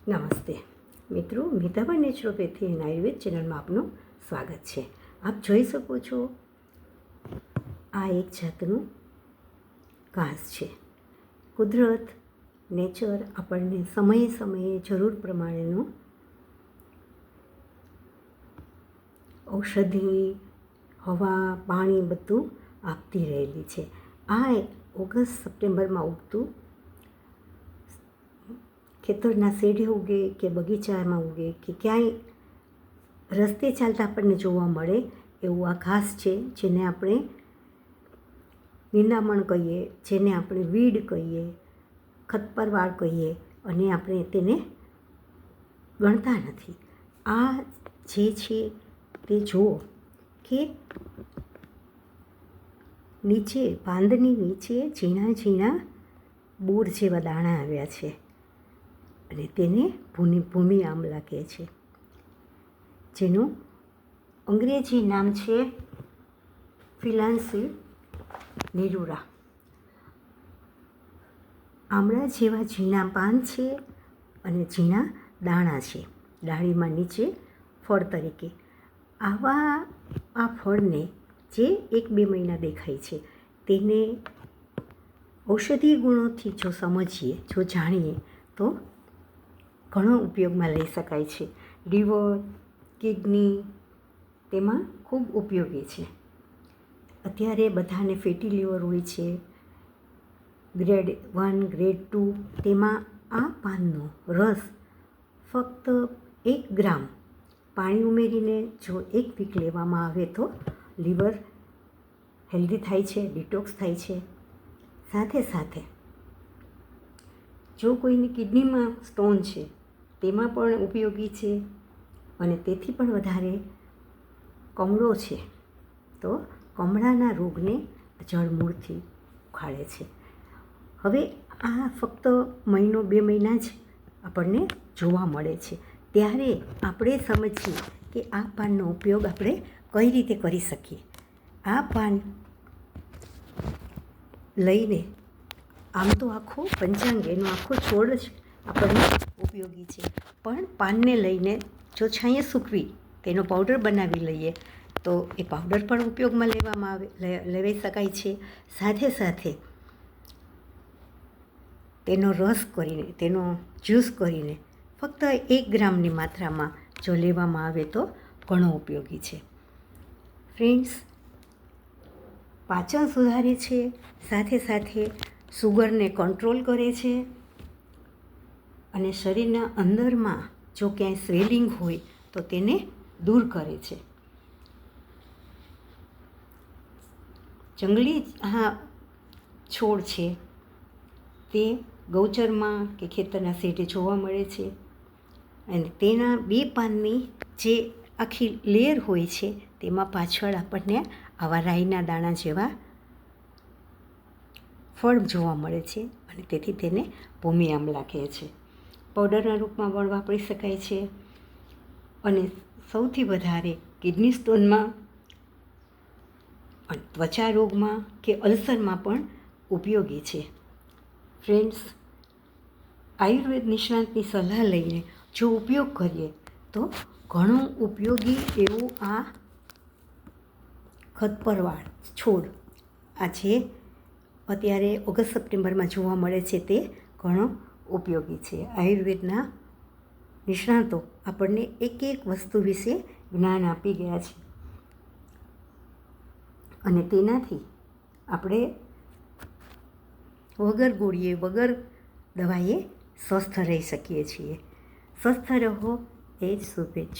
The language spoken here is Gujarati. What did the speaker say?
નમસ્તે મિત્રો, મિતાબા નેચરોપેથી એન્ડ આયુર્વેદ ચેનલમાં આપનું સ્વાગત છે. આપ જોઈ શકો છો, આ એક જાતનું ઘાસ છે. કુદરત, નેચર આપણને સમયે સમયે જરૂર પ્રમાણેનું ઔષધિ, હવા, પાણી બધું આપતી રહેલી છે. આ ઓગસ્ટ સપ્ટેમ્બરમાં ઉગતું ખેતરના શેઢે ઉગે કે બગીચામાં ઉગે કે ક્યાંય રસ્તે ચાલતા આપણને જોવા મળે એવું આ ઘાસ છે, જેને આપણે નિંદામણ કહીએ, જેને આપણે વીડ કહીએ, ખતપરવાળ કહીએ, અને આપણે તેને ગણતા નથી. આ જે છે તે જુઓ કે નીચે પાંદની નીચે ઝીણા ઝીણા બોર જેવા દાણા આવ્યા છે, અને તેને ભૂમિ આમલા કહે છે, જેનું અંગ્રેજી નામ છે ફિલાન્સી નિરુરા. આમળા જેવા ઝીણા પાન છે અને ઝીણા દાણા છે ડાળીમાં નીચે ફળ તરીકે. આ ફળને જે 1-2 મહિના દેખાય છે, તેને ઔષધીય ગુણોથી જો સમજીએ, જો જાણીએ તો ઘણો ઉપયોગમાં લઈ શકાય છે. લીવર, કિડની તેમાં ખૂબ ઉપયોગી છે. અત્યારે બધાને ફેટી લીવર હોય છે, ગ્રેડ 1, ગ્રેડ 2. તેમાં આ પાનનો રસ ફક્ત 1 ગ્રામ પાણી ઉમેરીને જો 1 વીક લેવામાં આવે તો લીવર હેલ્ધી થાય છે, ડિટોક્સ થાય છે. સાથે સાથે જો કોઈની કિડનીમાં સ્ટોન છે, તેમાં પણ ઉપયોગી છે, અને તેથી પણ વધારે કમળો છે તો કમળાના રોગને જળમૂળથી ઉખાડે છે. હવે આ ફક્ત 1-2 મહિના જ આપણને જોવા મળે છે, ત્યારે આપણે સમજીએ કે આ પાનનો ઉપયોગ આપણે કઈ રીતે કરી શકીએ. આ પાન લઈને, આમ તો આખો પંચાંગ, એનો આખો છોડ જ આપણને ઉપયોગી છે, પણ પાનને લઈને જો છાંયે સૂકવી તેનો પાવડર બનાવી લઈએ તો એ પાવડર પણ ઉપયોગમાં લેવાઈ શકાય છે. સાથે સાથે તેનો રસ કરીને, તેનો જ્યુસ કરીને ફક્ત 1 ગ્રામની માત્રામાં જો લેવામાં આવે તો ઘણો ઉપયોગી છે. ફ્રેન્ડ્સ, પાચન સુધારે છે, સાથે સાથે સુગરને કંટ્રોલ કરે છે, અને શરીરના અંદરમાં જો ક્યાંય સ્વેલિંગ હોય તો તેને દૂર કરે છે. જંગલી છોડ છે તે ગૌચરમાં કે ખેતરના શેઢે જોવા મળે છે, અને તેના 2 પાનની જે આખી લેયર હોય છે, તેમાં પાછળ આપણને આવા રાઈના દાણા જેવા ફળ જોવા મળે છે, અને તેથી તેને ભૂમિ આમલા કહે છે. પાવડરના રૂપમાં પણ વાપરી શકાય છે, અને સૌથી વધારે કિડની સ્ટોનમાં, ત્વચા રોગમાં કે અલ્સરમાં પણ ઉપયોગી છે. ફ્રેન્ડ્સ, આયુર્વેદ નિષ્ણાતની સલાહ લઈને જો ઉપયોગ કરીએ તો ઘણું ઉપયોગી એવું આ ખતપરવાળ છોડ, આ જે અત્યારે ઓગસ્ટ સપ્ટેમ્બરમાં જોવા મળે છે, તે ઘણો ઉપયોગી છે. આયુર્વેદના નિષ્ણાતો આપણને એક વસ્તુ વિશે જ્ઞાન આપી ગયા છે, અને તેનાથી આપણે વગર ગોળીએ, વગર દવાએ સ્વસ્થ રહી શકીએ છીએ. સ્વસ્થ રહો એ જ શુભેચ્છા.